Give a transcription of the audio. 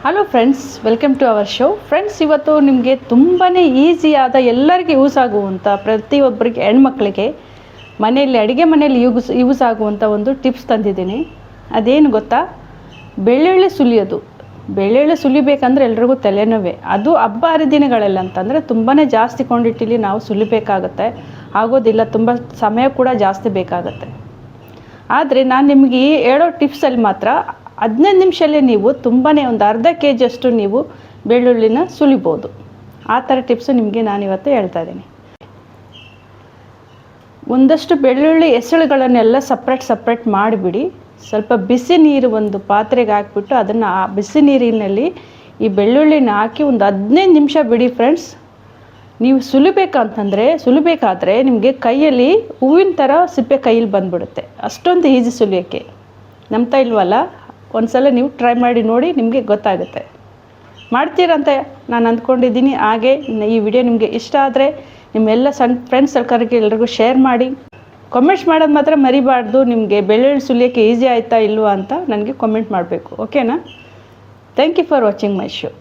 Hello friends, welcome to our show. Friends, ಇವತ್ತು ನಿಮಗೆ ತುಂಬಾ ಈಸಿಯಾದ ಎಲ್ಲರಿಗೂ ಯೂಸ್ ಆಗುವಂಥ, ಪ್ರತಿಯೊಬ್ಬರಿಗೆ ಹೆಣ್ಮಕ್ಳಿಗೆ ಮನೆಯಲ್ಲಿ ಅಡುಗೆ ಮನೆಯಲ್ಲಿ ಯೂಸ್ ಆಗುವಂಥ ಒಂದು ಟಿಪ್ಸ್ ತಂದಿದ್ದೀನಿ. ಅದೇನು ಗೊತ್ತಾ? ಬೆಳ್ಳುಳ್ಳಿ ಸುಲಿಯೋದು. ಬೆಳ್ಳುಳ್ಳಿ ಸುಲಿಬೇಕಂದ್ರೆ ಎಲ್ರಿಗೂ ತಲೆನೋವೇ. ಅದು ಹಬ್ಬ ಹರಿದಿನಗಳಲ್ಲಿ ಅಂತಂದರೆ ತುಂಬಾ ಜಾಸ್ತಿ ಕ್ವಾಂಟಿಟಿಲಿ ನಾವು ಸುಲಿಬೇಕಾಗತ್ತೆ. ಆಗೋದಿಲ್ಲ, ತುಂಬ ಸಮಯ ಕೂಡ ಜಾಸ್ತಿ ಬೇಕಾಗತ್ತೆ. ಆದರೆ ನಾನು ನಿಮಗೆ ಹೇಳೋ ಟಿಪ್ಸಲ್ಲಿ ಮಾತ್ರ 15 ನಿಮಿಷಲ್ಲೇ ನೀವು ತುಂಬಾ ಒಂದು ಅರ್ಧ kg ಅಷ್ಟು ನೀವು ಬೆಳ್ಳುಳ್ಳಿನ ಸುಲಿಬೋದು. ಆ ಥರ ಟಿಪ್ಸು ನಿಮಗೆ ನಾನಿವತ್ತು ಹೇಳ್ತಾ ಇದ್ದೀನಿ. ಒಂದಷ್ಟು ಬೆಳ್ಳುಳ್ಳಿ ಎಸಳುಗಳನ್ನೆಲ್ಲ ಸಪ್ರೇಟ್ ಮಾಡಿಬಿಡಿ. ಸ್ವಲ್ಪ ಬಿಸಿ ನೀರು ಒಂದು ಪಾತ್ರೆಗೆ ಹಾಕ್ಬಿಟ್ಟು ಅದನ್ನು ಆ ಬಿಸಿ ನೀರಿನಲ್ಲಿ ಈ ಬೆಳ್ಳುಳ್ಳಿನ ಹಾಕಿ ಒಂದು 15 ನಿಮಿಷ ಬಿಡಿ ಫ್ರೆಂಡ್ಸ್. ನೀವು ಸುಲಿಬೇಕಾದ್ರೆ ನಿಮಗೆ ಕೈಯಲ್ಲಿ ಹೂವಿನ ಥರ ಸಿಪ್ಪೆ ಕೈಯಲ್ಲಿ ಬಂದುಬಿಡುತ್ತೆ. ಅಷ್ಟೊಂದು ಈಸಿ ಸುಲಿಯೋಕ್ಕೆ. ನಂಬ್ತಾ ಇಲ್ವಲ್ಲ? ಒಂದು ಸಲ ನೀವು ಟ್ರೈ ಮಾಡಿ ನೋಡಿ, ನಿಮಗೆ ಗೊತ್ತಾಗುತ್ತೆ. ಮಾಡ್ತೀರಂತ ನಾನು ಅಂದ್ಕೊಂಡಿದ್ದೀನಿ. ಹಾಗೆ ಈ ವಿಡಿಯೋ ನಿಮಗೆ ಇಷ್ಟ ಆದರೆ ನಿಮ್ಮೆಲ್ಲ ಫ್ರೆಂಡ್ಸ್ ಸರ್ಕಲ್ಗೆ ಎಲ್ರಿಗೂ ಶೇರ್ ಮಾಡಿ. ಕಾಮೆಂಟ್ಸ್ ಮಾಡೋದು ಮಾತ್ರ ಮರಿಬಾರ್ದು. ನಿಮಗೆ ಬೆಳ್ಳುಳ್ಳಿ ಸುಲಿಯೋಕ್ಕೆ ಈಸಿ ಆಯಿತಾ ಇಲ್ವಾ ಅಂತ ನನಗೆ ಕಾಮೆಂಟ್ ಮಾಡಬೇಕು. ಓಕೆನಾ? Thank you for watching my show.